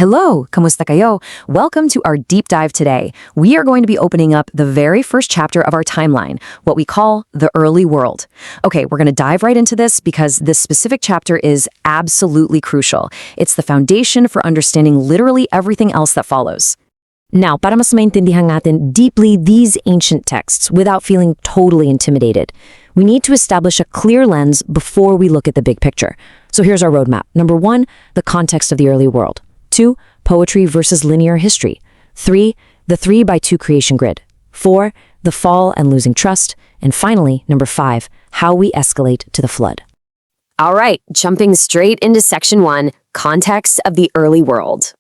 Hello, kamusta kayo? Welcome to our deep dive today. We are going to be opening up the very first chapter of our timeline, what we call the early world. Okay, we're going to dive right into this because this specific chapter is absolutely crucial. It's the foundation for understanding literally everything else that follows. Now, para mas maintindihan natin deeply these ancient texts without feeling totally intimidated, we need to establish a clear lens before we look at the big picture. So here's our roadmap. Number 1, the context of the early world. 2, poetry versus linear history. 3, the 3x2 creation grid. 4, the fall and losing trust. And finally, number 5, how we escalate to the flood. All right, jumping straight into section 1, context of the early world.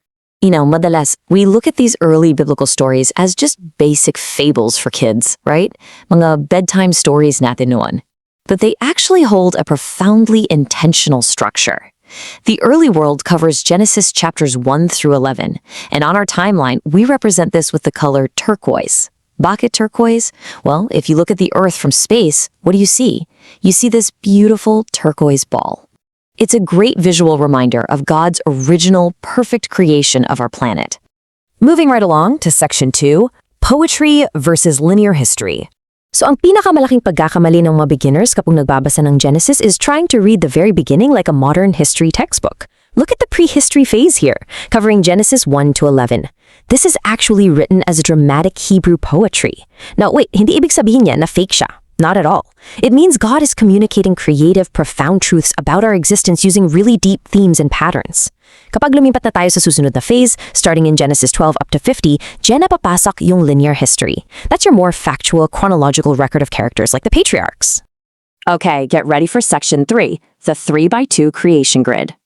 Madalas, we look at these early biblical stories as just basic fables for kids, right? Mga bedtime stories natin noon. But they actually hold a profoundly intentional structure. The early world covers Genesis chapters 1 through 11, and on our timeline, we represent this with the color turquoise. Bakit turquoise? Well, if you look at the Earth from space, what do you see? You see this beautiful turquoise ball. It's a great visual reminder of God's original, perfect creation of our planet. Moving right along to section 2, poetry versus linear history. So ang pinakamalaking pagkakamali ng mga beginners kapag nagbabasa ng Genesis is trying to read the very beginning like a modern history textbook. Look at the prehistory phase here, covering Genesis 1 to 11. This is actually written as dramatic Hebrew poetry. Now wait, hindi ibig sabihin niya na fake siya. Not at all. It means God is communicating creative, profound truths about our existence using really deep themes and patterns. Kapag lumipat na tayo sa susunod na phase, starting in Genesis 12 up to 50, dyan na papasok yung linear history. That's your more factual, chronological record of characters like the patriarchs. Okay, get ready for section 3, the 3x2 creation grid.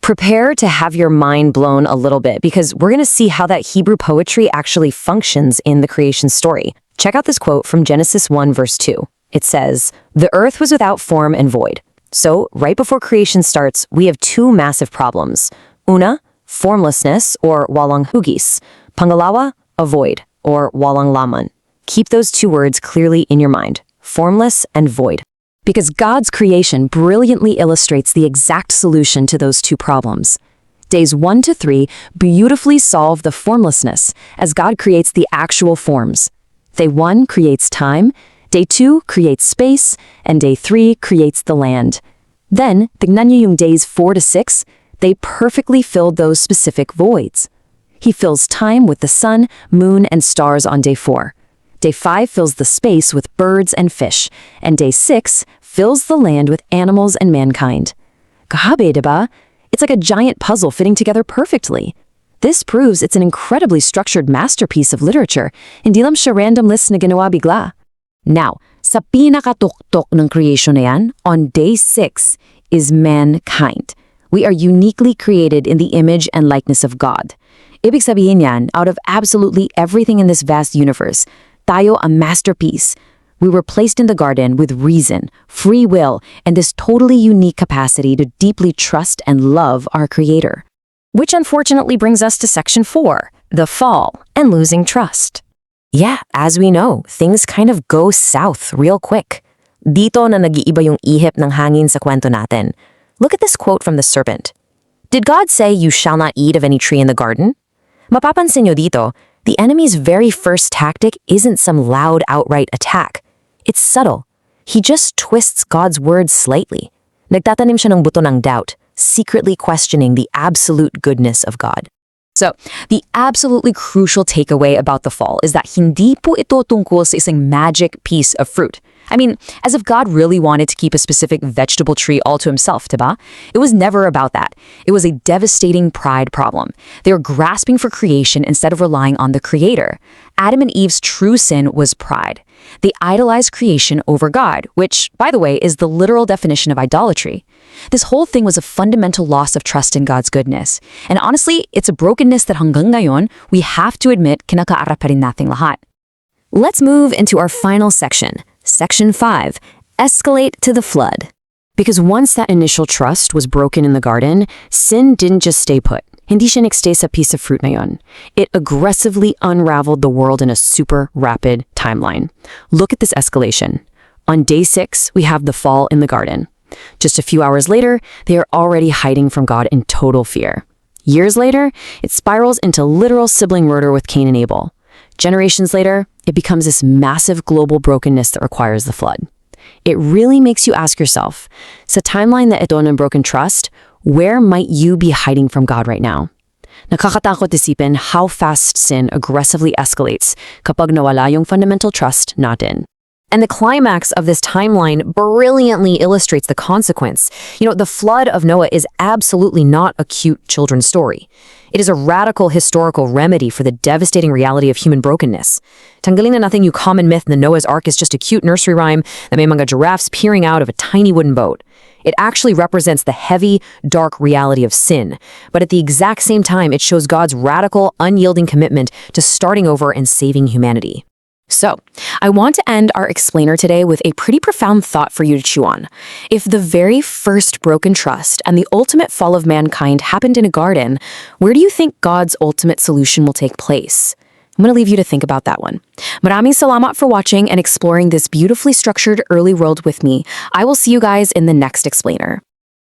Prepare to have your mind blown a little bit because we're going to see how that Hebrew poetry actually functions in the creation story. Check out this quote from Genesis 1 verse 2. It says, "The earth was without form and void." So, right before creation starts, we have two massive problems. Una, formlessness or walang hugis. Pangalawa, a void or walang laman. Keep those two words clearly in your mind, formless and void. Because God's creation brilliantly illustrates the exact solution to those two problems. Days 1 to 3 beautifully solve the formlessness as God creates the actual forms. Day 1 creates time, Day 2 creates space, and Day 3 creates the land. Then, tignan niyo yung days 4 to 6, they perfectly filled those specific voids. He fills time with the sun, moon, and stars on Day 4. Day 5 fills the space with birds and fish, and Day 6 fills the land with animals and mankind. Grabe, diba? It's like a giant puzzle fitting together perfectly. This proves it's an incredibly structured masterpiece of literature, hindi lang siya random list na ginawa bigla. Now, sa pinakatuktok ng creation na yan, on Day 6 is mankind. We are uniquely created in the image and likeness of God. Ibig sabihin yan, out of absolutely everything in this vast universe, tayo a masterpiece. We were placed in the garden with reason, free will, and this totally unique capacity to deeply trust and love our Creator. Which unfortunately brings us to section 4, the fall and losing trust. Yeah, as we know, things kind of go south real quick. Dito na nag-iiba yung ihip ng hangin sa kwento natin. Look at this quote from the serpent. Did God say you shall not eat of any tree in the garden? Mapapansin nyo dito, the enemy's very first tactic isn't some loud outright attack. It's subtle. He just twists God's words slightly. Nagtatanim siya ng buto ng doubt, secretly questioning the absolute goodness of God. So, the absolutely crucial takeaway about the fall is that hindi po ito tungkol sa isang magic piece of fruit. I mean, as if God really wanted to keep a specific vegetable tree all to himself, diba? It was never about that. It was a devastating pride problem. They were grasping for creation instead of relying on the Creator. Adam and Eve's true sin was pride. They idolized creation over God, which, by the way, is the literal definition of idolatry. This whole thing was a fundamental loss of trust in God's goodness. And honestly, it's a brokenness that hanggang ngayon, we have to admit kinakaarap pa rin nating lahat. Let's move into our final section, Section 5, Escalate to the Flood. Because once that initial trust was broken in the garden, sin didn't just stay put. Hindi siya nagstay sa piece of fruit na yun. It aggressively unraveled the world in a super rapid timeline. Look at this escalation. On Day 6, we have the fall in the garden. Just a few hours later, they are already hiding from God in total fear. Years later, it spirals into literal sibling murder with Cain and Abel. Generations later, it becomes this massive global brokenness that requires the flood. It really makes you ask yourself, sa timeline na ito ng broken trust, where might you be hiding from God right now? Nakakatakot isipin how fast sin aggressively escalates kapag nawala yung fundamental trust natin. And the climax of this timeline brilliantly illustrates the consequence. The flood of Noah is absolutely not a cute children's story. It is a radical historical remedy for the devastating reality of human brokenness. Tanggalin na natin yung common myth that Noah's Ark is just a cute nursery rhyme that may mga giraffes peering out of a tiny wooden boat. It actually represents the heavy, dark reality of sin. But at the exact same time, it shows God's radical, unyielding commitment to starting over and saving humanity. So, I want to end our explainer today with a pretty profound thought for you to chew on. If the very first broken trust and the ultimate fall of mankind happened in a garden, where do you think God's ultimate solution will take place? I'm going to leave you to think about that one. Maraming salamat for watching and exploring this beautifully structured early world with me. I will see you guys in the next explainer.